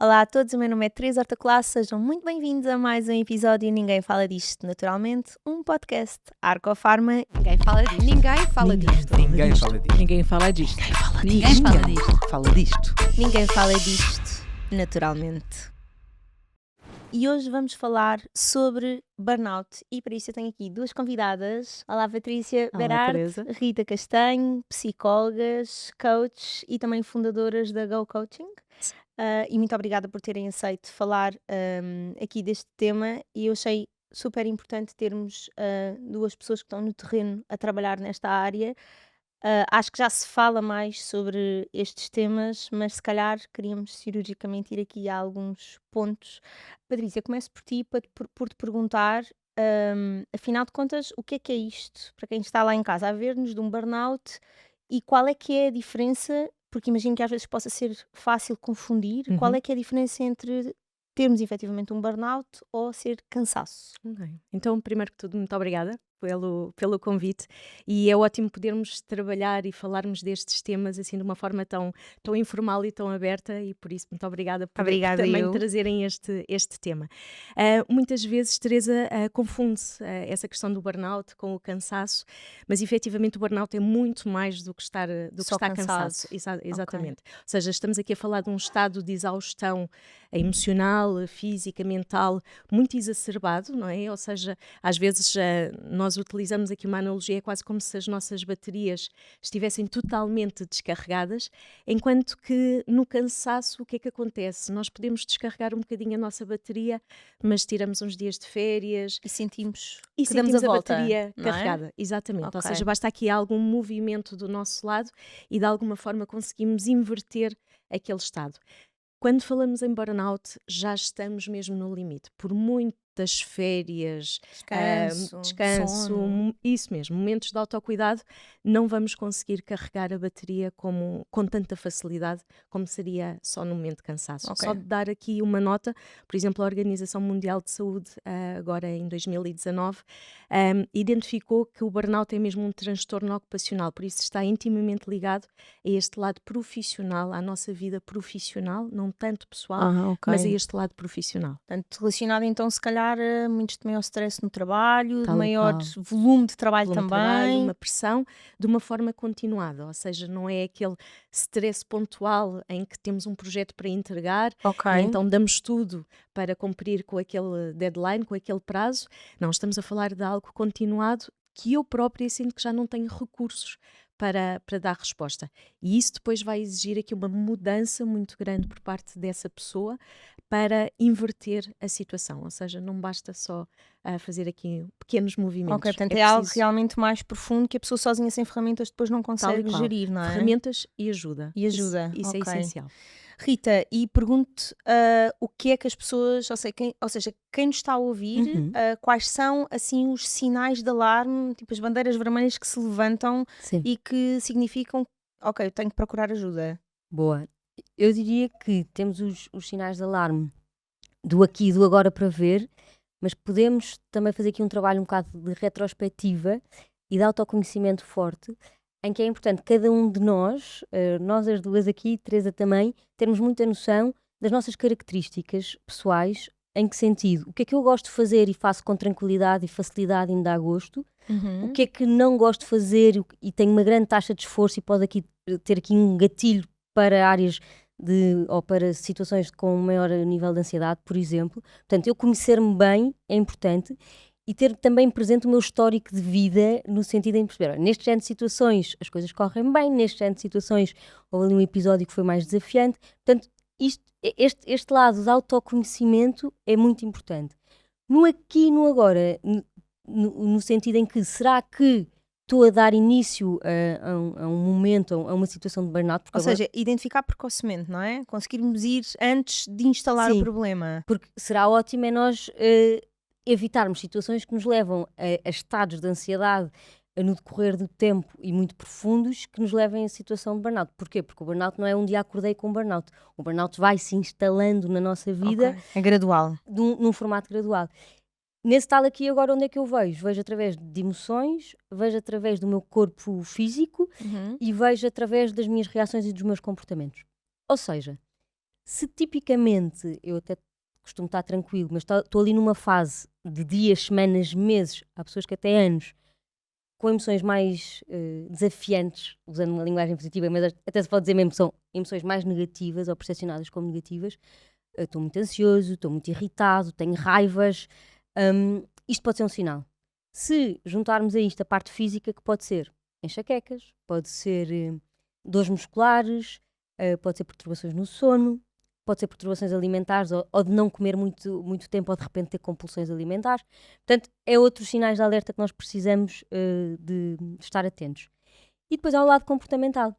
Olá a todos, o meu nome é Teresa Hortaclasse, sejam muito bem-vindos a mais um episódio Ninguém Fala Disto, naturalmente, um podcast Arcofarma. Ninguém fala disto. Ninguém fala disto. Ninguém fala disto. Ninguém fala disto. Ninguém fala disto. Ninguém fala disto, naturalmente. E hoje vamos falar sobre burnout e para isso eu tenho aqui duas convidadas. Olá Patrícia Olá, Berarte, Teresa. Rita Castanho, psicólogas, coaches e também fundadoras da Go Coaching. E muito obrigada por terem aceito falar aqui deste tema e eu achei super importante termos duas pessoas que estão no terreno a trabalhar nesta área. Acho que já se fala mais sobre estes temas, mas se calhar queríamos cirurgicamente ir aqui a alguns pontos. Patrícia, começo por ti, por te perguntar, afinal de contas, o que é isto, para quem está lá em casa a ver-nos, de um burnout, e qual é que é a diferença, porque imagino que às vezes possa ser fácil confundir, qual Uhum. é que é a diferença entre termos efetivamente um burnout ou ser cansaço? Ok. Então, primeiro que tudo, muito obrigada pelo convite e é ótimo podermos trabalhar e falarmos destes temas assim de uma forma tão informal e tão aberta e por isso muito obrigada por Obrigada, também eu. trazerem este tema. Muitas vezes, Teresa, confunde-se essa questão do burnout com o cansaço, mas efetivamente o burnout é muito mais do que Só estar cansado. cansado. Ok. Exatamente. Ou seja, estamos aqui a falar de um estado de exaustão emocional, física, mental, muito exacerbado, não é? Ou seja, às vezes nós utilizamos aqui uma analogia, é quase como se as nossas baterias estivessem totalmente descarregadas, enquanto que no cansaço o que é que acontece? Nós podemos descarregar um bocadinho a nossa bateria, mas tiramos uns dias de férias E sentimos e que damos a sentimos a volta, bateria não é? carregada. Exatamente. Ou Ok. seja, basta aqui algum movimento do nosso lado e de alguma forma conseguimos inverter aquele estado. Quando falamos em burnout, já estamos mesmo no limite. Por muitas férias, Descanso, descanso, sono. isso mesmo, momentos de autocuidado, não vamos conseguir carregar a bateria com tanta facilidade como seria só no momento de cansaço. Ok. Só de dar aqui uma nota, por exemplo, a Organização Mundial de Saúde, agora em 2019, identificou que o burnout é mesmo um transtorno ocupacional, por isso está intimamente ligado a este lado profissional, à nossa vida profissional, não tanto pessoal, Ok. mas a este lado profissional. Portanto, relacionado então, se calhar, a muitos de maior stress no trabalho, de Tal e maior qual. volume de trabalho Volume de trabalho, também. uma pressão, de uma forma continuada, ou seja, não é aquele stress pontual em que temos um projeto para entregar Ok. e então damos tudo para cumprir com aquele deadline, com aquele prazo. Não, estamos a falar de algo continuado que eu própria sinto que já não tenho recursos para dar resposta. E isso depois vai exigir aqui uma mudança muito grande por parte dessa pessoa para inverter a situação, ou seja, não basta só fazer aqui pequenos Ok, movimentos, portanto é é algo preciso realmente mais profundo que a pessoa sozinha sem ferramentas depois não tal e consegue qual, gerir, não é? ferramentas e ajuda, E ajuda, isso é ok. essencial. Rita, e pergunto o que é que as pessoas, ou seja, quem nos está a ouvir, Uhum. quais são assim os sinais de alarme, tipo as bandeiras vermelhas que se levantam Sim, e que significam, ok, eu tenho que procurar ajuda. boa. Eu diria que temos os sinais de alarme do aqui e do agora para ver, mas podemos também fazer aqui um trabalho um bocado de retrospectiva e de autoconhecimento forte, em que é importante cada um de nós, nós as duas aqui, Teresa também, termos muita noção das nossas características pessoais. Em que sentido? O que é que eu gosto de fazer e faço com tranquilidade e facilidade e me dá gosto? O Uhum. que é que não gosto de fazer e tenho uma grande taxa de esforço e pode aqui ter aqui um gatilho para áreas ou para situações com maior nível de ansiedade, por exemplo. Portanto, eu conhecer-me bem é importante e ter também presente o meu histórico de vida no sentido em perceber, olha, neste género de situações as coisas correm bem, neste género de situações houve ali um episódio que foi mais desafiante. Portanto, este lado de autoconhecimento é muito importante. No aqui e no agora, no sentido em que será que estou a dar início a um momento, a uma situação de burnout, porque Ou agora, seja, identificar precocemente, não é? Conseguirmos ir antes de instalar o sim, problema. porque será ótimo é nós evitarmos situações que nos levam a estados de ansiedade no decorrer do tempo e muito profundos que nos levem a situação de burnout. Porquê? Porque o burnout não é um dia acordei com burnout. O burnout vai se instalando na nossa vida Ok. É gradual. num formato gradual. Nesse tal aqui agora onde é que eu vejo? Vejo através de emoções, vejo através do meu corpo físico Uhum. e vejo através das minhas reações e dos meus comportamentos. Ou seja, Se tipicamente, eu até costumo estar tranquilo, mas estou ali numa fase de dias, semanas, meses, há pessoas que até anos, com emoções mais desafiantes, usando uma linguagem positiva, mas até se pode dizer mesmo que são emoções mais negativas ou percepcionadas como negativas. Estou muito ansioso, estou muito irritado, tenho raivas. Isto pode ser um sinal. Se juntarmos a isto a parte física, que pode ser enxaquecas, pode ser dores musculares, pode ser perturbações no sono, pode ser perturbações alimentares ou de não comer muito tempo ou de repente ter compulsões alimentares. Portanto, é outros sinais de alerta que nós precisamos de estar atentos. E depois há o lado comportamental,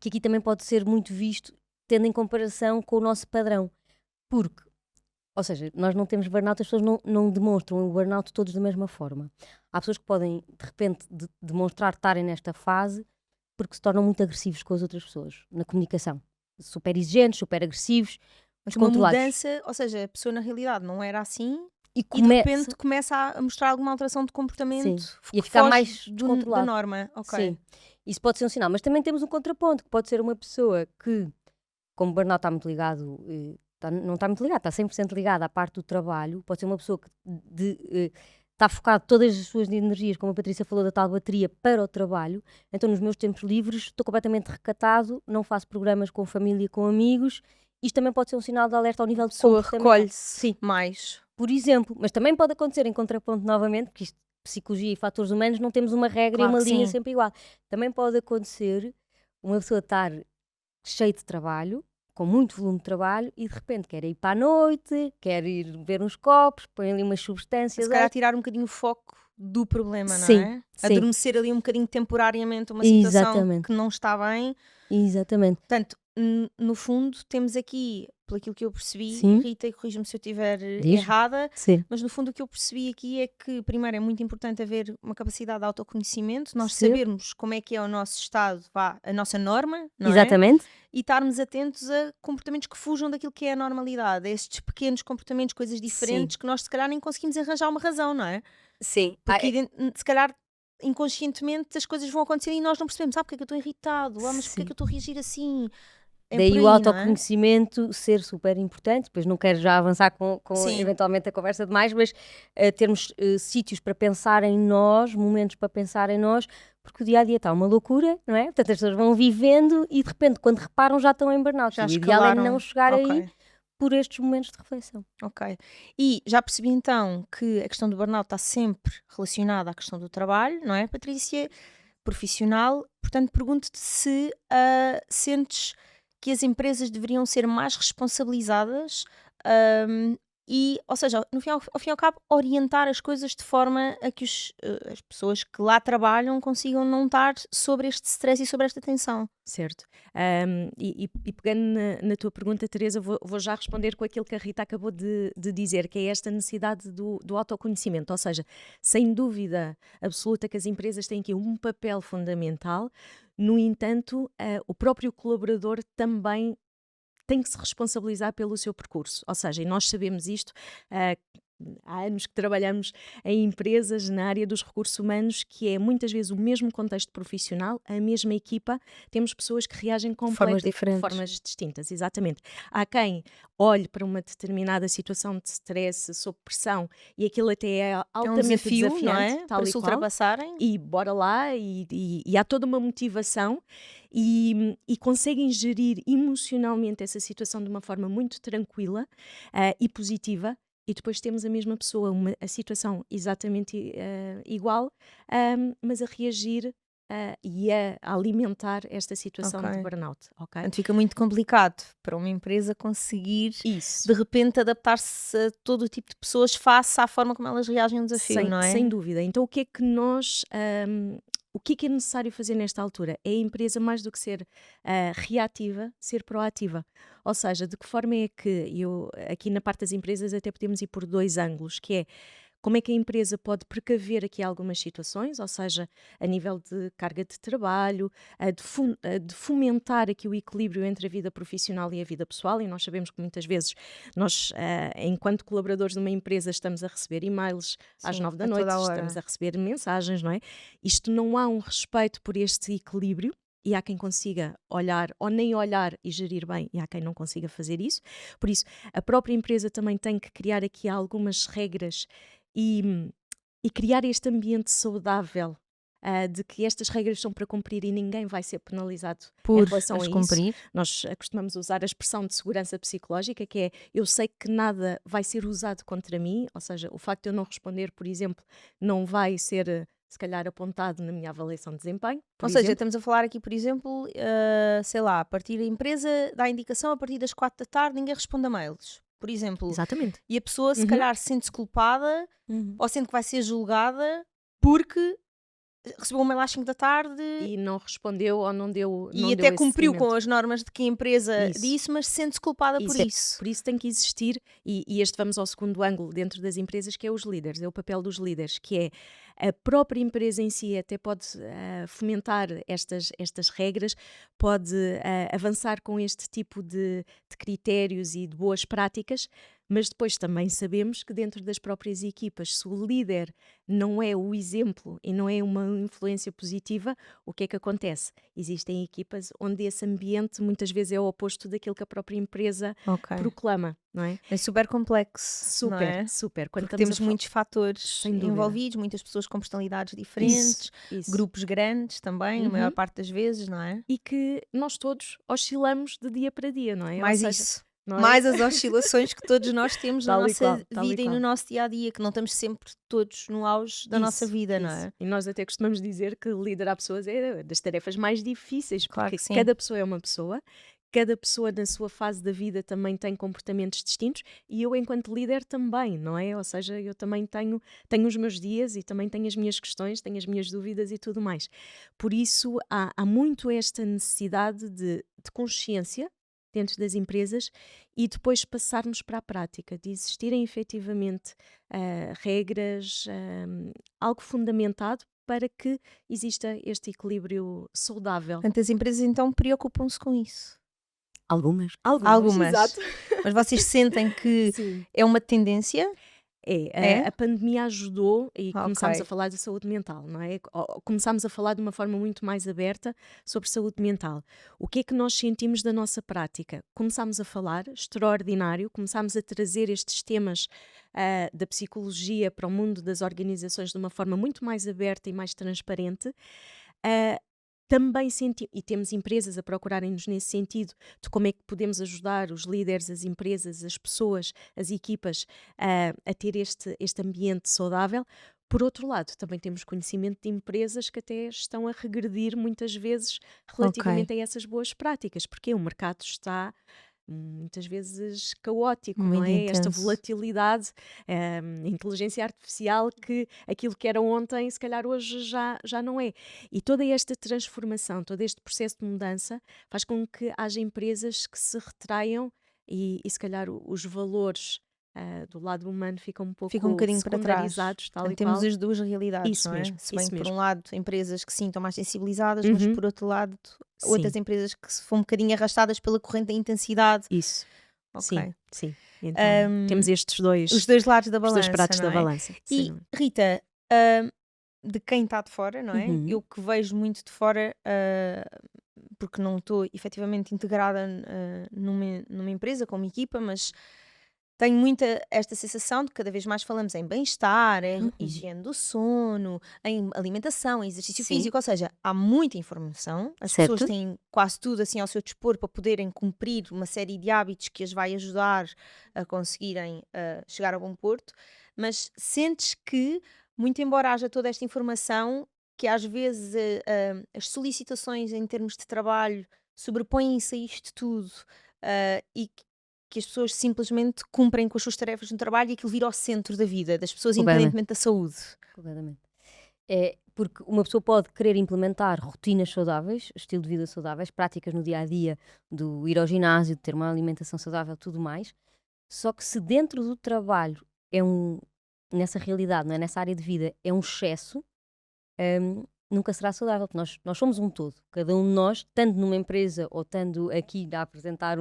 que aqui também pode ser muito visto, tendo em comparação com o nosso padrão. Porque, ou seja, nós não temos burnout, as pessoas não demonstram o burnout todos da mesma forma. Há pessoas que podem, de repente, demonstrar estarem nesta fase porque se tornam muito agressivos com as outras pessoas, na comunicação. Super exigentes, super agressivos, Mas uma descontrolados. mudança, ou seja, a pessoa na realidade não era assim E e de repente começa a mostrar alguma alteração de comportamento Sim, que e a ficar foge mais da descontrolado. norma. Ok. Sim, isso pode ser um sinal. Mas também temos um contraponto, que pode ser uma pessoa que, como o burnout está muito ligado, não está muito ligado, está 100% ligado à parte do trabalho, pode ser uma pessoa que está focado todas as suas energias, como a Patrícia falou, da tal bateria, para o trabalho. Então, nos meus tempos livres, estou completamente recatado, não faço programas com família, com amigos. Isto também pode ser um sinal de alerta ao nível A de pessoa comportamento. recolhe-se Sim, mais. por exemplo. Mas também pode acontecer em contraponto novamente, porque isto, psicologia e fatores humanos, não temos uma regra Claro e uma que linha sim. sempre igual. Também pode acontecer uma pessoa estar cheio de trabalho, com muito volume de trabalho, e de repente quer ir para a noite, quer ir ver uns copos, põe ali umas substâncias. Se calhar tirar um bocadinho o foco do problema, não Sim, é? sim, Adormecer ali um bocadinho temporariamente uma situação exatamente, que não está bem. exatamente. Portanto, no fundo, temos aqui, pelo aquilo que eu percebi, Sim, Rita, e corrija-me se eu estiver diz? errada, Sim, mas no fundo o que eu percebi aqui é que, primeiro, é muito importante haver uma capacidade de autoconhecimento, nós sim, sabermos como é que é o nosso estado, vá, a nossa norma, não é? exatamente. E estarmos atentos a comportamentos que fujam daquilo que é a normalidade, a estes pequenos comportamentos, coisas Sim, diferentes que nós se calhar nem conseguimos arranjar uma razão, não é? sim. Porque se calhar inconscientemente as coisas vão acontecer e nós não percebemos, porque é que eu estou irritado, mas porque é Sim. que eu estou a reagir assim? É por Daí o aí, não é? autoconhecimento ser super importante. Depois não quero já avançar com Sim, eventualmente a conversa demais, mas termos sítios para pensar em nós, momentos para pensar em nós, porque o dia a dia está uma loucura, não é? Portanto, as pessoas vão vivendo e de repente, quando reparam, já estão em burnout. já E o ideal é não escalaram. chegar aí Ok, por estes momentos de reflexão. ok. E já percebi então que a questão do burnout está sempre relacionada à questão do trabalho, não é, Patrícia? Profissional. Portanto, pergunto-te se sentes que as empresas deveriam ser mais responsabilizadas, e, ou seja, no fim, ao fim e ao cabo, orientar as coisas de forma a que as pessoas que lá trabalham consigam não estar sobre este stress e sobre esta tensão. Certo. E pegando na tua pergunta, Teresa, vou já responder com aquilo que a Rita acabou de dizer, que é esta necessidade do autoconhecimento. Ou seja, sem dúvida absoluta que as empresas têm aqui um papel fundamental. No entanto, o próprio colaborador também tem que se responsabilizar pelo seu percurso. Ou seja, e nós sabemos isto, ah, há anos que trabalhamos em empresas na área dos recursos humanos, que é muitas vezes o mesmo contexto profissional, a mesma equipa, temos pessoas que reagem Formas de diferentes. formas distintas, exatamente. Há quem olhe para uma determinada situação de stress, sob pressão, e aquilo até é É um altamente desafio, não desafiante, é? tal Para e se qual, ultrapassarem. e bora lá, e há toda uma motivação, e conseguem gerir emocionalmente essa situação de uma forma muito tranquila e positiva. E depois temos a mesma pessoa, a situação exatamente igual, mas a reagir e a alimentar esta situação de Ok. burnout, ok? Portanto, fica muito complicado para uma empresa conseguir Isso. de repente adaptar-se a todo o tipo de pessoas face à forma como elas reagem a um desafio, não Sem é? dúvida. Então, o que é que o que é necessário fazer nesta altura? É a empresa, mais do que ser reativa, ser proativa. Ou seja, de que forma é que aqui na parte das empresas, até podemos ir por dois ângulos, que é como é que a empresa pode precaver aqui algumas situações, ou seja, a nível de carga de trabalho, de fomentar aqui o equilíbrio entre a vida profissional e a vida pessoal, e nós sabemos que muitas vezes nós, enquanto colaboradores de uma empresa, estamos a receber e-mails às Sim, 9 da a noite, toda a estamos hora. a receber mensagens, não é? Isto não há um respeito por este equilíbrio, e há quem consiga olhar ou nem olhar e gerir bem, e há quem não consiga fazer isso. Por isso, a própria empresa também tem que criar aqui algumas regras e, e criar este ambiente saudável, de que estas regras são para cumprir e ninguém vai ser penalizado em Por relação as a isso. cumprir. Nós costumamos usar a expressão de segurança psicológica, que é eu sei que nada vai ser usado contra mim, ou seja, o facto de eu não responder, por exemplo, não vai ser, se calhar, apontado na minha avaliação de desempenho, por Ou seja, exemplo. estamos a falar aqui, por exemplo, sei lá, a partir da empresa dá a indicação a partir das 4 da tarde ninguém responde a mails, por exemplo. Exatamente. E a pessoa se Uhum. calhar sente-se culpada Uhum. ou sente que vai ser julgada porque recebeu um mail às 5 da tarde E não respondeu ou não deu e até esse cumpriu com seguimento. as normas de que a empresa Isso. disse, mas sente-se culpada por Isso é- isso. Por isso tem que existir, e este vamos ao segundo ângulo dentro das empresas, que é os líderes, é o papel dos líderes, que é a própria empresa em si até pode fomentar estas regras, pode avançar com este tipo de critérios e de boas práticas, mas depois também sabemos que dentro das próprias equipas, se o líder não é o exemplo e não é uma influência positiva, o que é que acontece? Existem equipas onde esse ambiente muitas vezes é o oposto daquilo que a própria empresa Ok. proclama, não é? É super complexo, não Super, é? super. Quando Porque estamos temos muitos fatores Sem dúvida. envolvidos, muitas pessoas com personalidades diferentes, Isso. grupos grandes também, a Uhum. maior parte das vezes, não é? E que nós todos oscilamos de dia para dia, não é? Ou Mais seja, isso. não é? Mais as oscilações que todos nós temos na Tal e nossa qual, tal e vida e no qual. nosso dia a dia, que não estamos sempre todos no auge da nossa Isso, vida, não isso. é? E nós até costumamos dizer que liderar pessoas é das tarefas mais difíceis, Claro porque que sim. cada pessoa é uma pessoa, cada pessoa na sua fase da vida também tem comportamentos distintos, e eu enquanto líder também, não é? Ou seja, eu também tenho os meus dias e também tenho as minhas questões, tenho as minhas dúvidas e tudo mais. Por isso há muito esta necessidade de consciência dentro das empresas e depois passarmos para a prática, de existirem efetivamente regras, algo fundamentado para que exista este equilíbrio saudável. Portanto, as empresas então preocupam-se com isso. Algumas. Algumas. Exato. Mas vocês sentem que Sim. é uma tendência? É? A pandemia ajudou e começámos Ok. a falar de saúde mental, não é? Começámos a falar de uma forma muito mais aberta sobre saúde mental. O que é que nós sentimos da nossa prática? Começámos a falar, extraordinário, começámos a trazer estes temas da psicologia para o mundo das organizações de uma forma muito mais aberta e mais transparente. Ah, Também e temos empresas a procurarem-nos nesse sentido de como é que podemos ajudar os líderes, as empresas, as pessoas, as equipas a ter este ambiente saudável. Por outro lado, também temos conhecimento de empresas que até estão a regredir muitas vezes relativamente a essas boas práticas, porque o mercado está muitas vezes caótico, Muito não é? Esta intenso. volatilidade, a inteligência artificial, que aquilo que era ontem, se calhar hoje já não é. E toda esta transformação, todo este processo de mudança faz com que haja empresas que se retraiam e se calhar os valores do lado humano ficam um Fica um pouco bocadinho para trás. secundarizados, tal Portanto, e temos qual. as duas realidades, Isso não é? mesmo, Se bem isso que por um mesmo. lado empresas que sim estão mais sensibilizadas, mas Uhum. por outro lado outras Sim, empresas que se vão um bocadinho arrastadas pela corrente da intensidade. isso. Sim, Ok. sim. Então, temos estes Os dois dois lados da os dois balança, pratos não da é? balança. sem E dúvida. Rita, de quem está de fora, não é? Uhum. Eu que vejo muito de fora, porque não estou efetivamente integrada numa empresa, com uma equipa, mas tenho muita esta sensação de que cada vez mais falamos em bem-estar, em Uhum. higiene do sono, em alimentação, em exercício Sim. físico, ou seja, há muita informação, as pessoas Certo. têm quase tudo assim ao seu dispor para poderem cumprir uma série de hábitos que as vai ajudar a conseguirem chegar a bom porto, mas sentes que, muito embora haja toda esta informação, que às vezes as solicitações em termos de trabalho sobrepõem-se a isto tudo e que as pessoas simplesmente cumprem com as suas tarefas no trabalho e aquilo vira ao centro da vida das pessoas, Completamente. independentemente da saúde. Completamente. É porque uma pessoa pode querer implementar rotinas saudáveis, estilo de vida saudáveis, práticas no dia a dia, do ir ao ginásio, de ter uma alimentação saudável, tudo mais. Só que se dentro do trabalho nessa realidade, não é? Nessa área de vida, é um excesso, nunca será saudável, porque nós somos um todo. Cada um de nós, estando numa empresa ou estando aqui a apresentar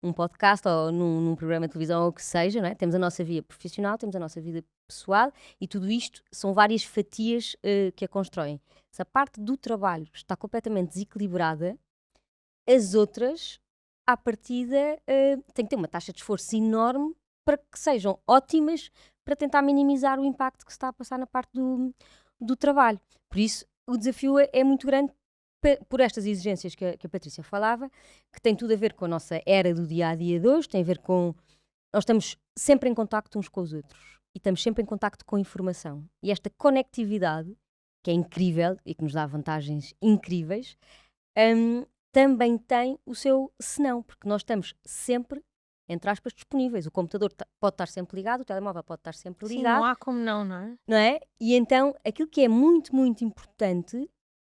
um podcast ou num programa de televisão ou o que seja, não é? Temos a nossa vida profissional, temos a nossa vida pessoal e tudo isto são várias fatias que a constroem. Se a parte do trabalho está completamente desequilibrada, as outras, à partida, têm que ter uma taxa de esforço enorme para que sejam ótimas para tentar minimizar o impacto que se está a passar na parte do trabalho. Por isso, o desafio é muito grande por estas exigências que a Patrícia falava, que tem tudo a ver com a nossa era do dia-a-dia de hoje, tem a ver com... Nós estamos sempre em contacto uns com os outros e estamos sempre em contacto com a informação. E esta conectividade, que é incrível e que nos dá vantagens incríveis, também tem o seu senão, porque nós estamos sempre, entre aspas, disponíveis. O computador pode estar sempre ligado, o telemóvel pode estar sempre Sim, ligado. não há como não é? Não é? E então, aquilo que é muito, muito importante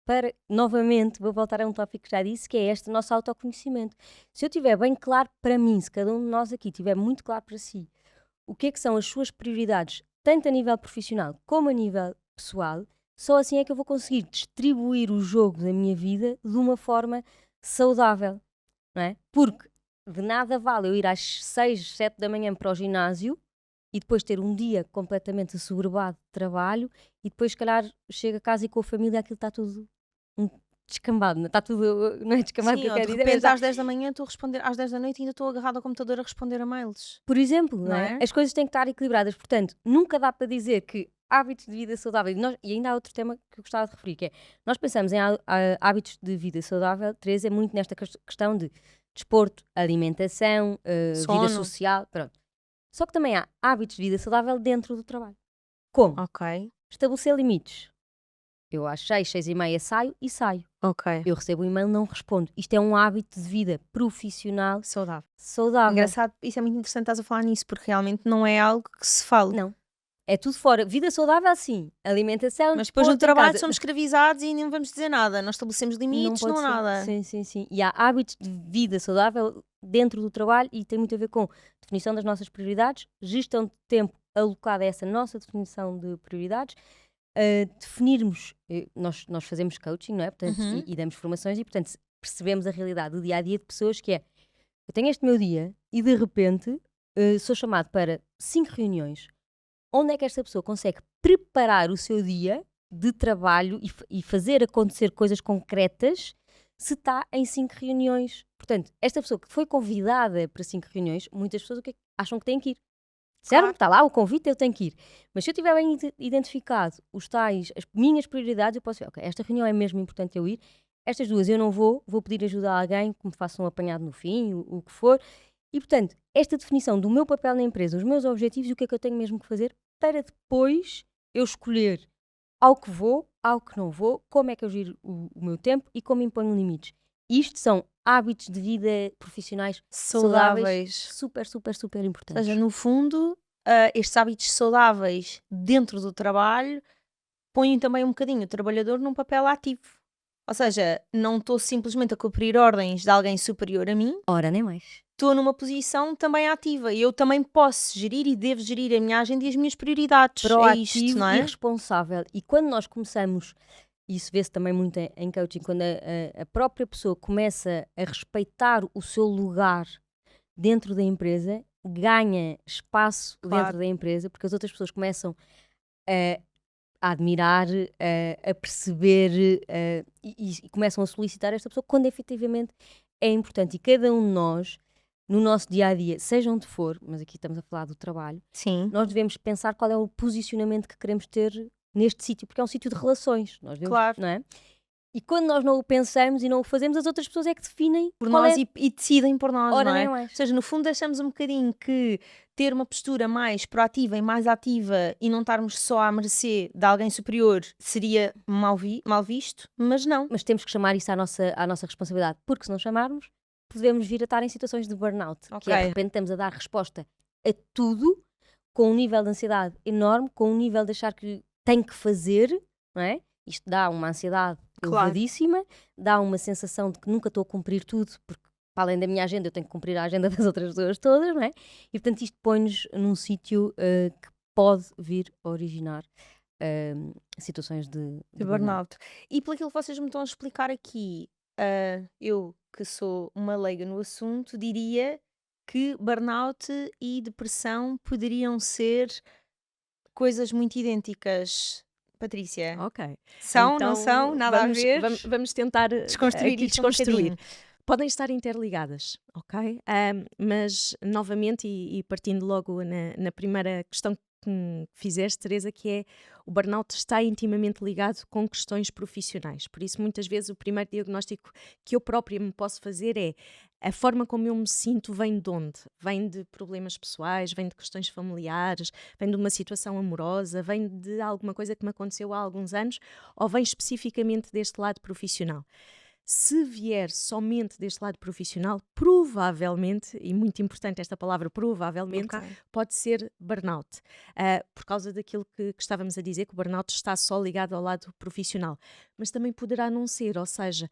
para, novamente, vou voltar a um tópico que já disse, que é este nosso autoconhecimento. Se eu tiver bem claro para mim, se cada um de nós aqui tiver muito claro para si, o que é que são as suas prioridades, tanto a nível profissional como a nível pessoal, só assim é que eu vou conseguir distribuir o jogo da minha vida de uma forma saudável, não é? Porque de nada vale eu ir às 6, 7 da manhã para o ginásio e depois ter um dia completamente assoberbado de trabalho e depois, se calhar, chego a casa e com a família aquilo está tudo descambado, não está tudo, não é descambado que Sim, eu ou de quero dizer, mas repente está, às 10 da manhã estou a responder, às 10 da noite ainda estou agarrado ao computador a responder a mails, por exemplo, não não é? é? As coisas têm que estar equilibradas, portanto, nunca dá para dizer que hábitos de vida saudável, e ainda há outro tema que eu gostava de referir, que é, nós pensamos em hábitos de vida saudável, Teresa, é muito nesta questão de desporto, alimentação, vida Sono, social, pronto. Só que também há hábitos de vida saudável dentro do trabalho. Como? ok, Estabelecer limites. Eu às 6, 6 e meia saio e saio. ok, Eu recebo um e-mail, não respondo. Isto é um hábito de vida profissional saudável. saudável. Engraçado, isso é muito interessante estás a falar nisso, porque realmente não é algo que se fale. Não. É tudo fora. Vida saudável, sim. Alimentação, Mas depois no desporto em trabalho casa. somos escravizados e não vamos dizer nada. Nós estabelecemos Não limites, pode não há ser. nada. Sim, sim, sim. E há hábitos de vida saudável dentro do trabalho e tem muito a ver com definição das nossas prioridades, gestão de tempo alocada a essa nossa definição de prioridades, definirmos, nós fazemos coaching, não é? Portanto, Uhum. e damos formações e, portanto, percebemos a realidade do dia a dia de pessoas que é, eu tenho este meu dia e de repente sou chamado para 5 reuniões. Onde é que esta pessoa consegue preparar o seu dia de trabalho e fazer acontecer coisas concretas se está em 5 reuniões? Portanto, esta pessoa que foi convidada para 5 reuniões, muitas pessoas acham que têm que ir. Certo? Claro. Está lá o convite, eu tenho que ir. Mas se eu tiver bem identificado as minhas prioridades, eu posso ver, ok, esta reunião é mesmo importante eu ir, estas duas eu não vou pedir ajuda a alguém que me faça um apanhado no fim, o que for. E, portanto, esta definição do meu papel na empresa, os meus objetivos e o que é que eu tenho mesmo que fazer para depois eu escolher ao que vou, ao que não vou, como é que eu giro o meu tempo e como imponho limites. Isto são hábitos de vida profissionais saudáveis, Saudáveis. super, super, super Ou importantes. seja, no fundo, estes hábitos saudáveis dentro do trabalho põem também um bocadinho o trabalhador num papel ativo. Ou seja, não estou simplesmente a cumprir ordens de alguém superior a mim, Ora, nem mais. estou numa posição também ativa e eu também posso gerir e devo gerir a minha agenda e as minhas prioridades. É isto, Proativo não e é? responsável. E quando nós começamos, e isso vê-se também muito em coaching, quando a própria pessoa começa a respeitar o seu lugar dentro da empresa, ganha espaço Claro. dentro da empresa, porque as outras pessoas começam a admirar, a perceber e começam a solicitar esta pessoa quando efetivamente é importante. E cada um de nós, no nosso dia a dia, seja onde for, mas aqui estamos a falar do trabalho, Sim, nós devemos pensar qual é o posicionamento que queremos ter neste sítio, porque é um sítio de relações, nós devemos, claro. não é? E quando nós não o pensamos e não o fazemos, as outras pessoas é que definem Por qual nós é... e decidem por nós, Ora, não é? nem Ou mais. seja, no fundo deixamos um bocadinho que ter uma postura mais proativa e mais ativa e não estarmos só à mercê de alguém superior seria mal visto, mas não. Mas temos que chamar isso à nossa responsabilidade, porque se não chamarmos, podemos vir a estar em situações de burnout, que é de Ok. repente estamos a dar resposta a tudo, com um nível de ansiedade enorme, com um nível de achar que tem que fazer, não é? Isto dá uma ansiedade Claro. elevadíssima, dá uma sensação de que nunca estou a cumprir tudo, porque para além da minha agenda eu tenho que cumprir a agenda das outras pessoas todas, não é? E portanto isto põe-nos num sítio que pode vir a originar situações de De burnout. E pelo aquilo que vocês me estão a explicar aqui, eu que sou uma leiga no assunto, diria que burnout e depressão poderiam ser coisas muito idênticas. Patrícia, Ok. são, não Então são, nada a ver? vamos tentar Desconstruir aqui isto um desconstruir. bocadinho. Podem estar interligadas, ok? Mas, novamente, e partindo logo na primeira questão que fizeste, Teresa, que é o burnout está intimamente ligado com questões profissionais. Por isso, muitas vezes, o primeiro diagnóstico que eu própria me posso fazer é a forma como eu me sinto vem de onde? Vem de problemas pessoais, vem de questões familiares, vem de uma situação amorosa, vem de alguma coisa que me aconteceu há alguns anos ou vem especificamente deste lado profissional? Se vier somente deste lado profissional, provavelmente, e muito importante esta palavra provavelmente, Ok. pode ser burnout. Por causa daquilo que estávamos a dizer, que o burnout está só ligado ao lado profissional. Mas também poderá não ser, ou seja,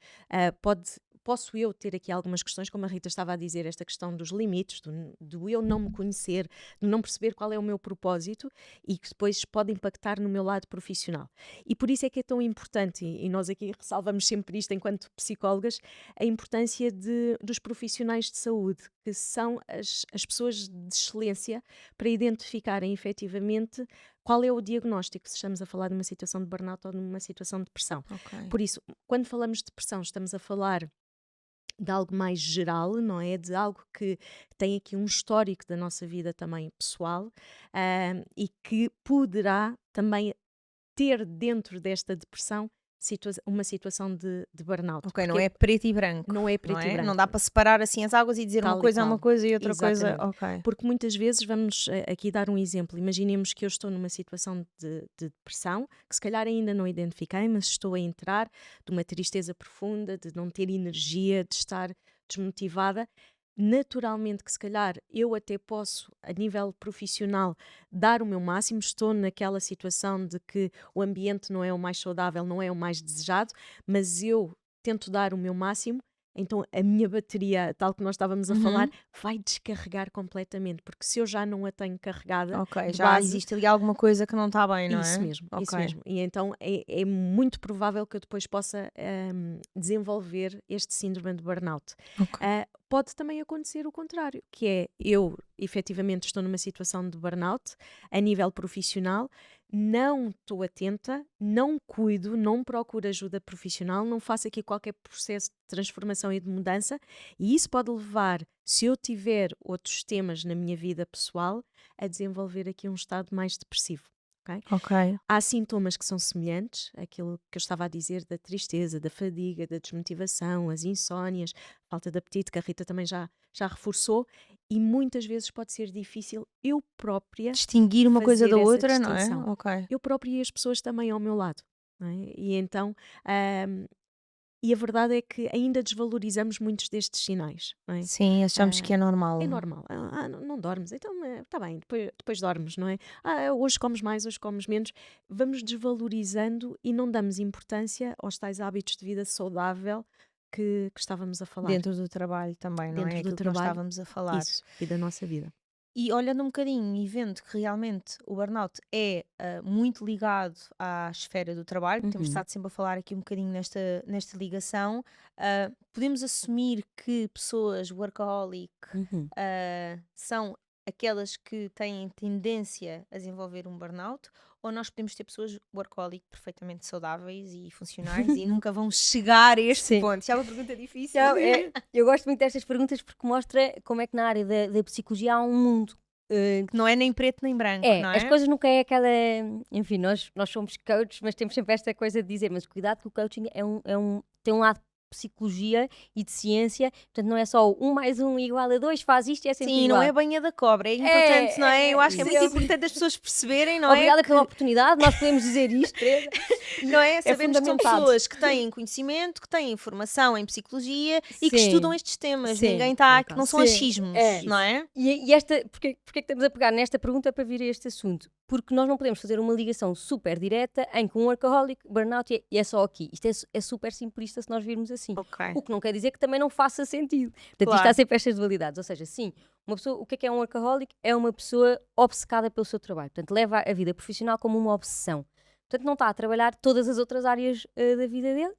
posso eu ter aqui algumas questões, como a Rita estava a dizer, esta questão dos limites, do eu não me conhecer, de não perceber qual é o meu propósito e que depois pode impactar no meu lado profissional. E por isso é que é tão importante, e nós aqui ressalvamos sempre isto enquanto psicólogas, a importância dos profissionais de saúde, que são as pessoas de excelência para identificarem efetivamente qual é o diagnóstico, se estamos a falar de uma situação de burnout ou de uma situação de depressão. Ok. Por isso, quando falamos de depressão, estamos a falar de algo mais geral, não é? De algo que tem aqui um histórico da nossa vida também pessoal, e que poderá também ter dentro desta depressão uma situação de burnout. Ok, não Porque é preto e branco. não é Não preto e é? branco. Não dá para separar assim as águas e dizer uma Tal e coisa é uma qual. coisa e outra coisa. Exatamente. Ok. Porque muitas vezes, vamos aqui dar um exemplo, imaginemos que eu estou numa situação de depressão, que se calhar ainda não identifiquei, mas estou a entrar de uma tristeza profunda, de não ter energia, de estar desmotivada. Naturalmente que se calhar eu até posso, a nível profissional, dar o meu máximo, estou naquela situação de que o ambiente não é o mais saudável, não é o mais desejado, mas eu tento dar o meu máximo, então a minha bateria, tal que nós estávamos a falar, vai descarregar completamente, porque se eu já não a tenho carregada, Ok, de já base, existe ali alguma coisa que não está bem, não isso é? mesmo, isso Ok. mesmo. E então é muito provável que eu depois possa desenvolver este síndrome de burnout. Ok. Pode também acontecer o contrário, que é eu efetivamente estou numa situação de burnout a nível profissional, não estou atenta, não cuido, não procuro ajuda profissional, não faço aqui qualquer processo de transformação e de mudança, e isso pode levar, se eu tiver outros temas na minha vida pessoal, a desenvolver aqui um estado mais depressivo. Ok? Ok. Há sintomas que são semelhantes, aquilo que eu estava a dizer da tristeza, da fadiga, da desmotivação, as insónias, falta de apetite, que a Rita também já reforçou, e muitas vezes pode ser difícil eu própria Distinguir uma coisa fazer da essa outra, não é? distinção. Ok. Eu própria e as pessoas também ao meu lado. Não é? E então, e a verdade é que ainda desvalorizamos muitos destes sinais. Não é? Sim, achamos que é normal. É normal. Não dormes, então está bem, depois dormes, não é? Hoje comes mais, hoje comes menos. Vamos desvalorizando e não damos importância aos tais hábitos de vida saudável que estávamos a falar. Dentro do trabalho também, não é? Dentro do Aquilo que nós trabalho, estávamos a falar. isso, e da nossa vida. E olhando um bocadinho e vendo que realmente o burnout é muito ligado à esfera do trabalho, temos estado sempre a falar aqui um bocadinho nesta ligação, podemos assumir que pessoas workaholic são aquelas que têm tendência a desenvolver um burnout, ou nós podemos ter pessoas workaholic perfeitamente saudáveis e funcionais e nunca vão chegar a este Sim. ponto? Isso é uma pergunta difícil. Não, eu gosto muito destas perguntas porque mostra como é que na área da psicologia há um mundo. Que não é nem preto nem branco, não é? As coisas nunca é aquela. Enfim, nós somos coaches, mas temos sempre esta coisa de dizer, mas cuidado que o coaching tem um lado de psicologia e de ciência, portanto não é só 1 mais 1 igual a 2, faz isto e é sempre Sim, igual. não é banha da cobra, é importante, não é? Eu acho que é muito sim. importante as pessoas perceberem, não Obrigada é? pela oportunidade, nós podemos dizer isto, Teresa. Não é? Sabemos que são fundamentado. pessoas que têm conhecimento, que têm formação em psicologia e que Sim. estudam estes temas. Sim. Ninguém está, que Então, não são sim. achismos, É. não é? E porquê que estamos a pegar nesta pergunta para vir a este assunto? Porque nós não podemos fazer uma ligação super direta em que um workaholic, burnout é só aqui. Isto é super simplista se nós virmos assim. Ok. O que não quer dizer que também não faça sentido. Portanto, Claro. isto há sempre estas dualidades. Ou seja, sim, uma pessoa, o que é um workaholic? É uma pessoa obcecada pelo seu trabalho. Portanto, leva a vida profissional como uma obsessão. Portanto, não está a trabalhar todas as outras áreas da vida dele.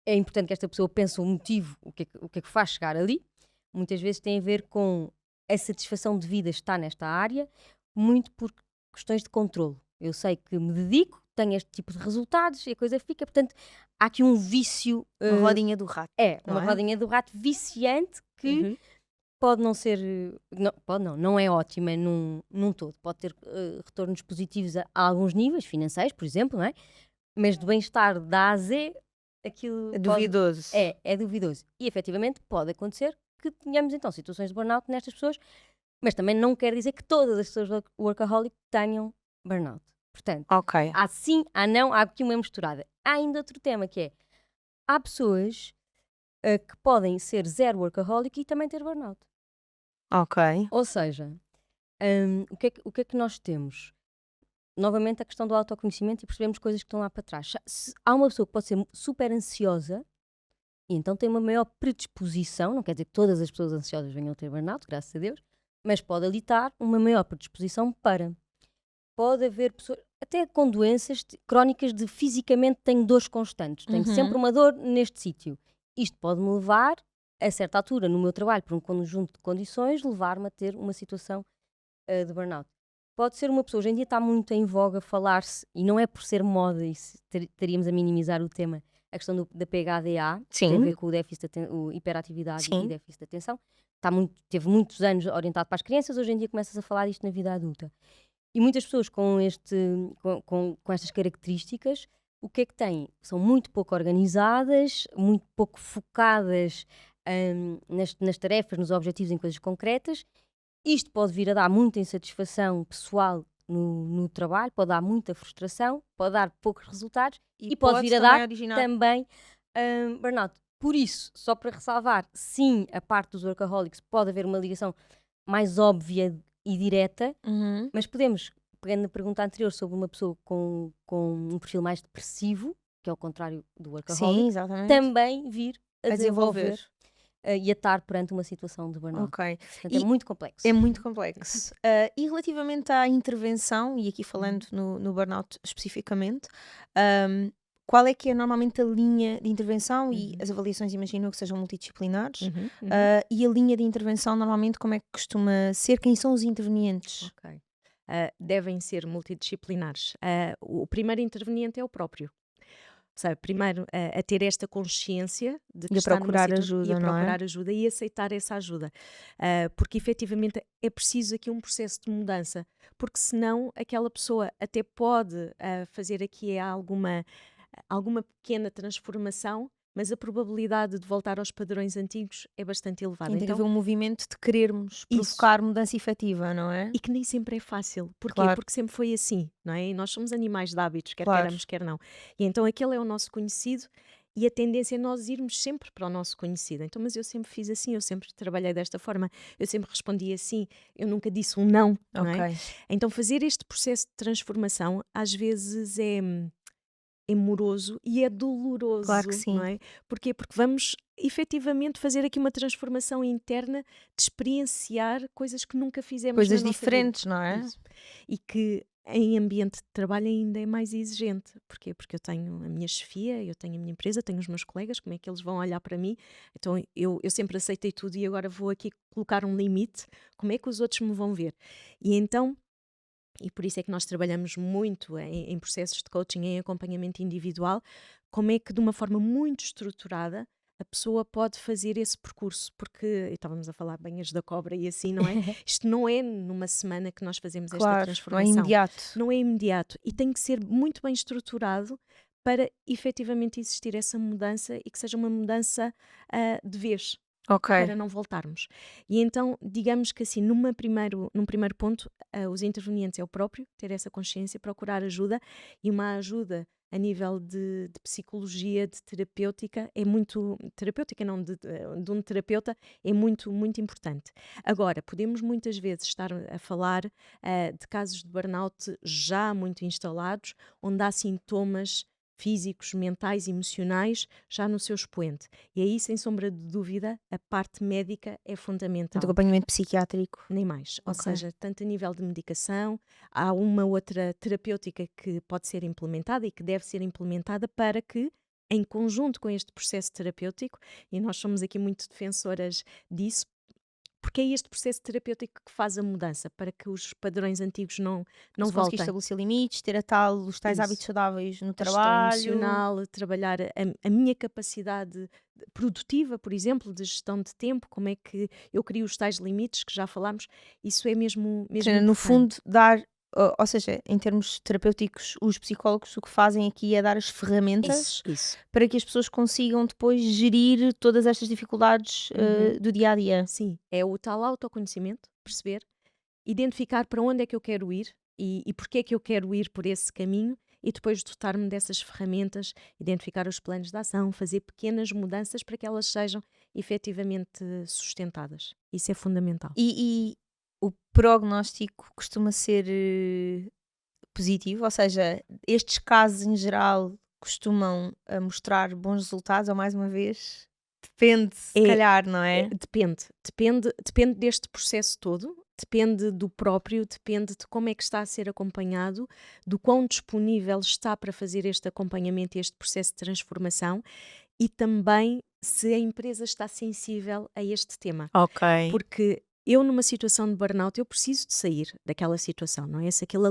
É importante que esta pessoa pense o motivo, o que é que faz chegar ali. Muitas vezes tem a ver com a satisfação de vida está nesta área, muito por questões de controle. Eu sei que me dedico, tenho este tipo de resultados e a coisa fica, portanto, há aqui um vício, Uma rodinha do rato, não uma é? rodinha do rato viciante que Uhum. pode não ser, não é ótima num todo. Pode ter retornos positivos a alguns níveis financeiros, por exemplo, não é? Mas de bem-estar da A a Z, aquilo É duvidoso. é duvidoso. E efetivamente pode acontecer que tenhamos então situações de burnout nestas pessoas, mas também não quer dizer que todas as pessoas workaholic tenham burnout. Portanto, Ok. há sim, há não, há aqui uma misturada. Há ainda outro tema que é, há pessoas que podem ser zero workaholic e também ter burnout. Ok. Ou seja, o que é que nós temos? Novamente a questão do autoconhecimento e percebemos coisas que estão lá para trás. Se há uma pessoa que pode ser super ansiosa e então tem uma maior predisposição, não quer dizer que todas as pessoas ansiosas venham a ter burnout, graças a Deus, mas pode ali estar uma maior predisposição para. Pode haver pessoas, até com doenças crónicas de fisicamente tenho dores constantes, tenho sempre Uhum. uma dor neste sítio. Isto pode-me levar, a certa altura, no meu trabalho, por um conjunto de condições, levar-me a ter uma situação de burnout. Pode ser uma pessoa, hoje em dia está muito em voga falar-se, e não é por ser moda, e estaríamos a minimizar o tema, a questão da PHDA, que tem a Sim, ver com o déficit o hiperatividade e sim. déficit de atenção. Teve muitos anos orientado para as crianças, hoje em dia começas a falar disto na vida adulta. E muitas pessoas com estas características, o que é que têm? São muito pouco organizadas, muito pouco focadas nas tarefas, nos objetivos, em coisas concretas. Isto pode vir a dar muita insatisfação pessoal no trabalho, pode dar muita frustração, pode dar poucos resultados e pode vir a também dar originar. também burnout. Por isso, só para ressalvar, sim, a parte dos workaholics pode haver uma ligação mais óbvia e direta, Uhum. mas podemos, pegando na pergunta anterior sobre uma pessoa com um perfil mais depressivo, que é o contrário do Sim, workaholic, exatamente. também vir a A desenvolver. desenvolver e a estar perante uma situação de burnout. Ok. Portanto, é E muito complexo. é muito complexo. E relativamente à intervenção, e aqui falando no burnout especificamente, ahm, qual é que é normalmente a linha de intervenção e as avaliações, imagino que sejam multidisciplinares, Uhum. Uhum. e a linha de intervenção normalmente como é que costuma ser? Quem são os intervenientes? Ok. Devem ser multidisciplinares. O primeiro interveniente é o próprio. Sabe, primeiro a ter esta consciência de que E a está numa procurar situação e a ajuda, não é? procurar ajuda e aceitar essa ajuda. Porque efetivamente é preciso aqui um processo de mudança, porque senão aquela pessoa até pode fazer aqui alguma pequena transformação, mas a probabilidade de voltar aos padrões antigos é bastante elevada. Tem que haver Então, um movimento de querermos isso. provocar mudança efetiva, não é? E que nem sempre é fácil. Porquê? Claro, Porque sempre foi assim, não é? E nós somos animais de hábitos, quer claro. queiramos, quer não. E então aquele é o nosso conhecido e a tendência é nós irmos sempre para o nosso conhecido. Então, mas eu sempre fiz assim, eu sempre trabalhei desta forma, eu sempre respondi assim, eu nunca disse um não, não é? Ok. Então fazer este processo de transformação às vezes é moroso e é doloroso, Claro que não sim. é? Porquê? Porque vamos efetivamente fazer aqui uma transformação interna de experienciar coisas que nunca fizemos Coisas na nossa vida. diferentes, não é? Isso. E que em ambiente de trabalho ainda é mais exigente. Porquê? Porque eu tenho a minha chefia, eu tenho a minha empresa, tenho os meus colegas, como é que eles vão olhar para mim? Então eu sempre aceitei tudo e agora vou aqui colocar um limite, como é que os outros me vão ver? E então, e por isso é que nós trabalhamos muito em processos de coaching, em acompanhamento individual, como é que de uma forma muito estruturada a pessoa pode fazer esse percurso, porque estávamos a falar banhas da cobra e assim, não é? Isto não é numa semana que nós fazemos esta Claro, não é transformação. imediato. Não é imediato e tem que ser muito bem estruturado para efetivamente existir essa mudança e que seja uma mudança de vez, Ok. para não voltarmos. E então, digamos que assim, num primeiro ponto, os intervenientes é o próprio, ter essa consciência, procurar ajuda e uma ajuda a nível de psicologia, de terapêutica, é muito, terapêutica não, de um terapeuta, é muito, muito importante. Agora, podemos muitas vezes estar a falar de casos de burnout já muito instalados, onde há sintomas físicos, mentais, emocionais, já no seu expoente. E aí, sem sombra de dúvida, a parte médica é Portanto, fundamental. acompanhamento psiquiátrico. Nem mais. Ou Ok. seja, tanto a nível de medicação, há uma outra terapêutica que pode ser implementada e que deve ser implementada para que, em conjunto com este processo terapêutico, e nós somos aqui muito defensoras disso, porque é este processo terapêutico que faz a mudança, para que os padrões antigos não Se conseguir voltem. estabelecer limites, ter os tais hábitos Isso. saudáveis no A gestão trabalho. emocional, trabalhar a minha capacidade produtiva, por exemplo, de gestão de tempo, como é que eu crio os tais limites que já falámos, isso é mesmo Seja, no importante. fundo, ou seja, em termos terapêuticos, os psicólogos o que fazem aqui é dar as ferramentas Isso. para que as pessoas consigam depois gerir todas estas dificuldades Uhum. do dia a dia. Sim, é o tal autoconhecimento, perceber, identificar para onde é que eu quero ir e porque é que eu quero ir por esse caminho e depois dotar-me dessas ferramentas, identificar os planos de ação, fazer pequenas mudanças para que elas sejam efetivamente sustentadas. Isso é fundamental. E o prognóstico costuma ser positivo, ou seja, estes casos em geral costumam mostrar bons resultados, ou mais uma vez, depende, se É, calhar, não é? depende deste processo todo, depende do próprio, depende de como é que está a ser acompanhado, do quão disponível está para fazer este acompanhamento e este processo de transformação e também se a empresa está sensível a este tema. Ok. Porque eu, numa situação de burnout, eu preciso de sair daquela situação, não é? Se aquele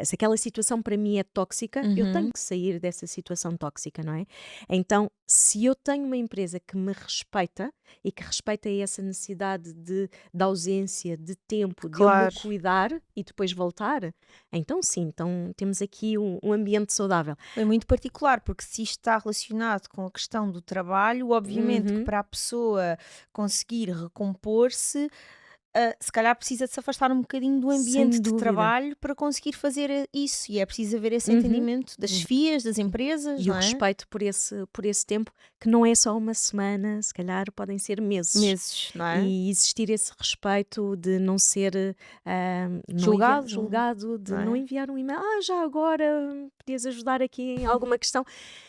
se aquela situação para mim é tóxica, eu tenho que sair dessa situação tóxica, não é? Então, se eu tenho uma empresa que me respeita e que respeita essa necessidade de ausência, de tempo, de eu me Claro. cuidar e depois voltar, então sim, então temos aqui um ambiente saudável. É muito particular, porque se isto está relacionado com a questão do trabalho, obviamente que Uhum. para a pessoa conseguir recompor-se, se calhar precisa de se afastar um bocadinho do Sem ambiente de dúvida. trabalho para conseguir fazer isso. E é preciso haver esse Uhum. entendimento das chefias, das empresas, E o não é? respeito por esse tempo, que não é só uma semana, se calhar podem ser meses. Meses, não é? E existir esse respeito de não ser Julgado, julgado, de não é? não enviar um e-mail, já agora podias ajudar aqui em alguma questão.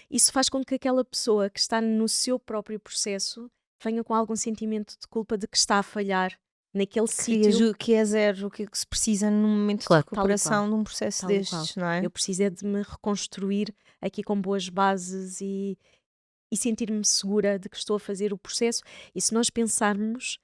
Isso faz com que aquela pessoa que está no seu próprio processo venha com algum sentimento de culpa de que está a falhar naquele sítio. Que é zero, o que se precisa num momento Claro. de recuperação de um processo Tal e destes, não é? Eu preciso é de me reconstruir aqui com boas bases e sentir-me segura de que estou a fazer o processo. E se nós pensarmos,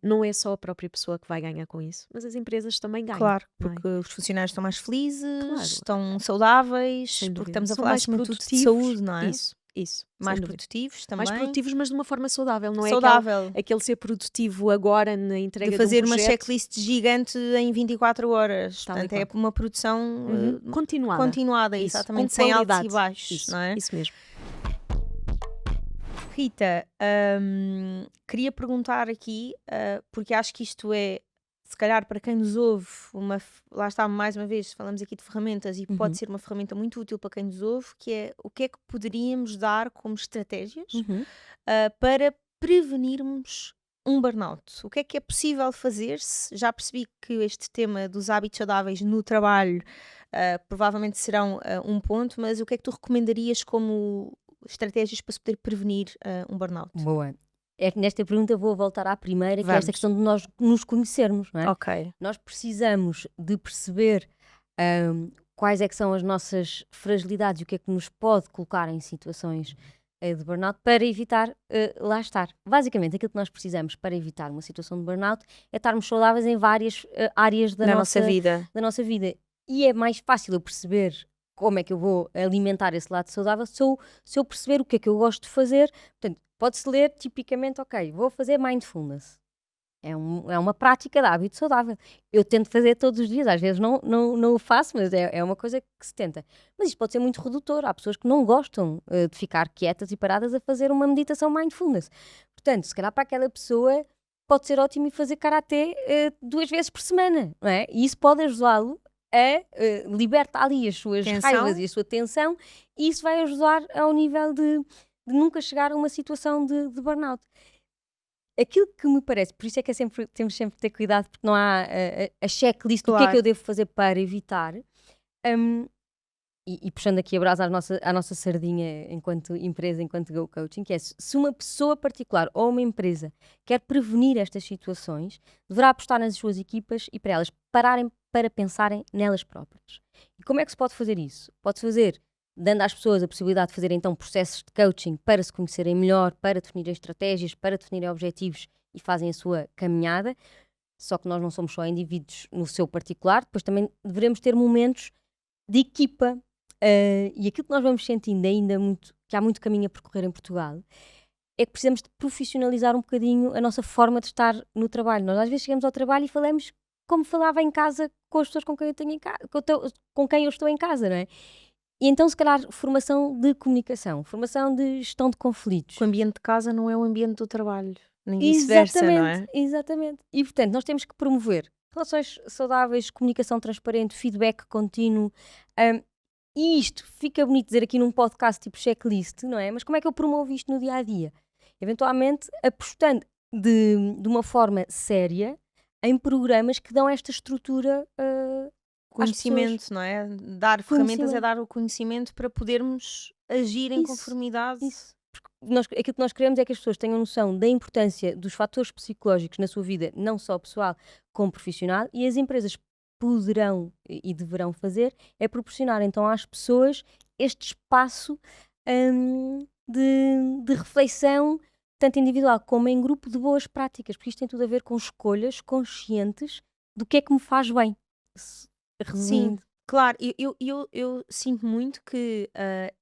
não é só a própria pessoa que vai ganhar com isso, mas as empresas também ganham. Claro, não é? porque os funcionários estão mais felizes, Claro. estão saudáveis, Sem porque dúvida. estamos a São falar mais acima de tudo de produtivos. saúde, não é? Isso. Mais sem dúvida. produtivos também. Mais produtivos, mas de uma forma saudável, não é Saudável. aquele ser produtivo agora na entrega De de um fazer uma projeto. checklist gigante em 24 horas. Tal e Portanto, é qual. uma produção Continuada. Isso, exatamente, com sem altos qualidade. e baixos, Isso, não é? isso mesmo. Rita, queria perguntar aqui, porque acho que isto é, se calhar para quem nos ouve, lá está, mais uma vez, falamos aqui de ferramentas e Uhum. pode ser uma ferramenta muito útil para quem nos ouve, que é o que é que poderíamos dar como estratégias para prevenirmos um burnout. O que é possível fazer-se? Já percebi que este tema dos hábitos saudáveis no trabalho provavelmente serão um ponto, mas o que é que tu recomendarias como estratégias para se poder prevenir um burnout? Boa. É que nesta pergunta vou voltar à primeira, que é esta Vamos. questão de nós nos conhecermos, não é? Ok. Nós precisamos de perceber quais é que são as nossas fragilidades e o que é que nos pode colocar em situações de burnout para evitar lá estar. Basicamente, aquilo que nós precisamos para evitar uma situação de burnout é estarmos saudáveis em várias áreas da nossa vida. vida. E é mais fácil eu perceber como é que eu vou alimentar esse lado saudável se eu perceber o que é que eu gosto de fazer. Portanto, pode-se ler tipicamente, ok, vou fazer mindfulness. É uma prática de hábito saudável. Eu tento fazer todos os dias, às vezes não o faço, mas é uma coisa que se tenta. Mas isto pode ser muito redutor. Há pessoas que não gostam de ficar quietas e paradas a fazer uma meditação mindfulness. Portanto, se calhar para aquela pessoa pode ser ótimo ir fazer karaté 2 vezes por semana, não é? E isso pode ajudá-lo a libertar ali as suas raivas e a sua tensão, e isso vai ajudar ao nível de nunca chegar a uma situação de burnout. Aquilo que me parece, por isso é que temos sempre de ter cuidado, porque não há a checklist do que é que eu devo fazer para evitar. E puxando aqui a brasa à nossa sardinha enquanto empresa, enquanto Go Coaching, que é se uma pessoa particular ou uma empresa quer prevenir estas situações, deverá apostar nas suas equipas e para elas pararem para pensarem nelas próprias. E como é que se pode fazer isso? Pode-se fazer dando às pessoas a possibilidade de fazer então processos de coaching para se conhecerem melhor, para definirem estratégias, para definirem objetivos e fazem a sua caminhada. Só que nós não somos só indivíduos no seu particular, depois também devemos ter momentos de equipa. E aquilo que nós vamos sentindo ainda muito, que há muito caminho a percorrer em Portugal, é que precisamos de profissionalizar um bocadinho a nossa forma de estar no trabalho. Nós às vezes chegamos ao trabalho e falamos como falava em casa com as pessoas com quem eu tenho em casa, com quem eu estou em casa, não é? E então, se calhar, formação de comunicação, formação de gestão de conflitos. O ambiente de casa não é o ambiente do trabalho, nem vice-versa, não é? Exatamente. E, portanto, nós temos que promover relações saudáveis, comunicação transparente, feedback contínuo. E isto fica bonito dizer aqui num podcast tipo checklist, não é? Mas como é que eu promovo isto no dia-a-dia? Eventualmente, apostando de uma forma séria em programas que dão esta estrutura Conhecimento, não é? Dar ferramentas é dar o conhecimento para podermos agir em conformidade. Isso. Porque aquilo que nós queremos é que as pessoas tenham noção da importância dos fatores psicológicos na sua vida, não só pessoal como profissional, e as empresas poderão e deverão fazer é proporcionar então às pessoas este espaço de reflexão, tanto individual como em grupo, de boas práticas, porque isto tem tudo a ver com escolhas conscientes do que é que me faz bem. Sim, claro, eu sinto muito que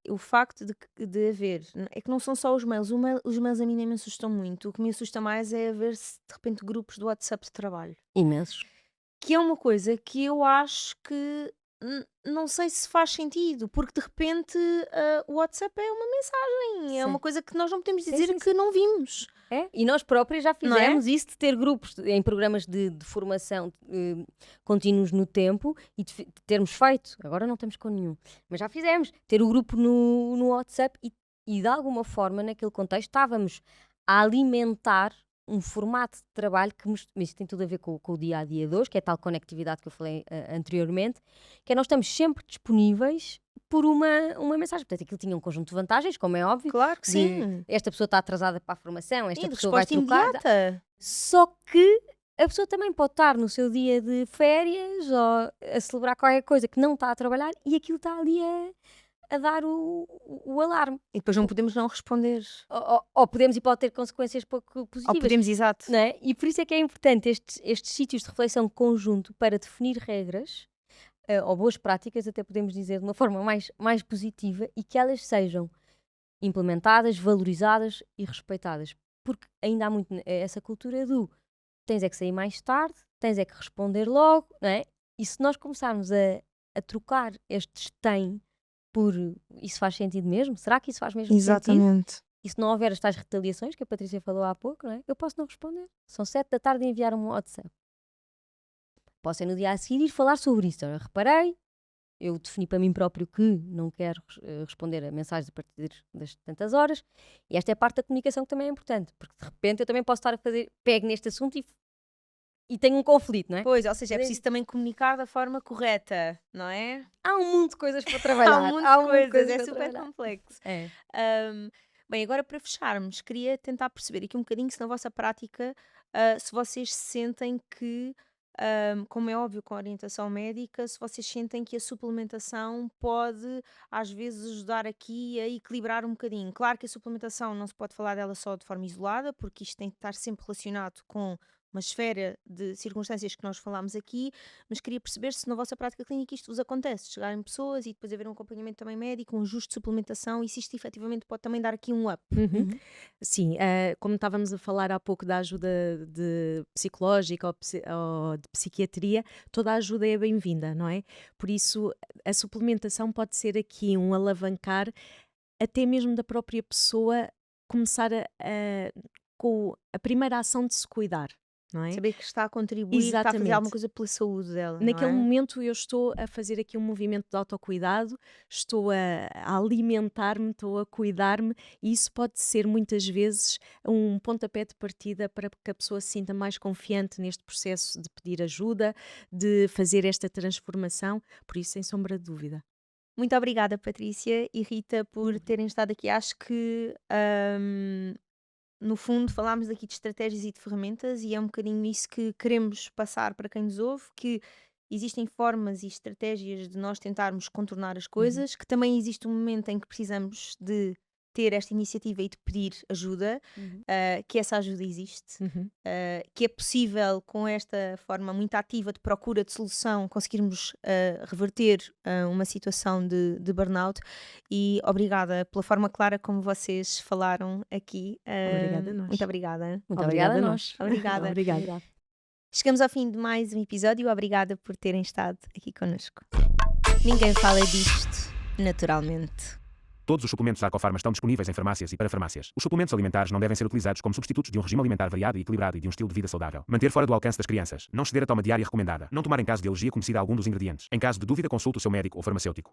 o facto de haver, é que não são só os mails, os mails a mim nem me assustam muito, o que me assusta mais é haver-se de repente grupos do WhatsApp de trabalho, Imensos. que é uma coisa que eu acho que não sei se faz sentido, porque de repente o WhatsApp é uma mensagem, é Sim. uma coisa que nós não podemos Sim, dizer sim, que não vimos. É, e nós próprios já Não é? fizemos isso de ter grupos em programas de formação contínuos no tempo e de termos feito, agora não estamos com nenhum, mas já fizemos, ter o grupo no WhatsApp e de alguma forma naquele contexto estávamos a alimentar um formato de trabalho que mas isso tem tudo a ver com o dia-a-dia de hoje, que é a tal conectividade que eu falei anteriormente, que é nós estamos sempre disponíveis por uma mensagem. Portanto, aquilo tinha um conjunto de vantagens, como é óbvio. Claro que de sim. Esta pessoa está atrasada para a formação, E esta de pessoa vai resposta trocar. imediata. Só que a pessoa também pode estar no seu dia de férias ou a celebrar qualquer coisa que não está a trabalhar e aquilo está ali a dar o alarme. E depois não podemos não responder. Ou podemos e pode ter consequências pouco Ou positivas. podemos, exato. Não é? E por isso é que é importante estes sítios de reflexão conjunto para definir regras ou boas práticas, até podemos dizer de uma forma mais positiva, e que elas sejam implementadas, valorizadas e respeitadas. Porque ainda há muito essa cultura do tens é que sair mais tarde, tens é que responder logo, não é? E se nós começarmos a trocar estes tem por isso faz sentido mesmo? Será que isso faz mesmo sentido? Exatamente. E se não houver as tais retaliações, que a Patrícia falou há pouco, não é? Eu posso não responder. São 7 da tarde e enviar um WhatsApp. Posso ir no dia a seguir ir falar sobre isso. Eu reparei, eu defini para mim próprio que não quero responder a mensagens a partir das tantas horas, e esta é a parte da comunicação que também é importante, porque de repente eu também posso estar a fazer, pego neste assunto e tenho um conflito, não é? Pois, ou seja, é preciso também comunicar da forma correta, não é? Há um mundo de coisas para trabalhar. Há um monte de coisas, é para super trabalhar. complexo. É. Bem, agora para fecharmos, queria tentar perceber aqui um bocadinho se na vossa prática, se vocês sentem que, como é óbvio com a orientação médica, se vocês sentem que a suplementação pode às vezes ajudar aqui a equilibrar um bocadinho. Claro que a suplementação não se pode falar dela só de forma isolada, porque isto tem que estar sempre relacionado com uma esfera de circunstâncias que nós falámos aqui, mas queria perceber se na vossa prática clínica isto vos acontece, chegarem pessoas e depois haver um acompanhamento também médico, um ajuste de suplementação, e se isto efetivamente pode também dar aqui um up. Sim, como estávamos a falar há pouco da ajuda psicológica ou de psiquiatria, toda a ajuda é bem-vinda, não é? Por isso, a suplementação pode ser aqui um alavancar até mesmo da própria pessoa começar com a primeira ação de se cuidar, não é? Saber que está a contribuir, está a fazer Exatamente. alguma coisa pela saúde dela, Naquele não é? momento eu estou a fazer aqui um movimento de autocuidado, estou a alimentar-me, estou a cuidar-me, e isso pode ser muitas vezes um pontapé de partida para que a pessoa se sinta mais confiante neste processo de pedir ajuda, de fazer esta transformação, por isso sem sombra de dúvida. Muito obrigada, Patrícia e Rita, por terem estado aqui. Acho que, no fundo, falámos aqui de estratégias e de ferramentas, e é um bocadinho isso que queremos passar para quem nos ouve, que existem formas e estratégias de nós tentarmos contornar as Uhum. coisas, que também existe um momento em que precisamos de ter esta iniciativa e de pedir ajuda, que essa ajuda existe, Uhum. que é possível, com esta forma muito ativa de procura de solução, conseguirmos reverter uma situação de burnout. E obrigada pela forma clara como vocês falaram aqui. Obrigada a Muito nós. obrigada. Muito Obrigada obrigada a a nós. nós. Obrigada. Obrigada. Chegamos ao fim de mais um episódio. Obrigada por terem estado aqui connosco. Ninguém fala disto naturalmente. Todos os suplementos Arcofarma estão disponíveis em farmácias e para farmácias. Os suplementos alimentares não devem ser utilizados como substitutos de um regime alimentar variado e equilibrado e de um estilo de vida saudável. Manter fora do alcance das crianças. Não ceder a toma diária recomendada. Não tomar em caso de alergia conhecida a algum dos ingredientes. Em caso de dúvida, consulte o seu médico ou farmacêutico.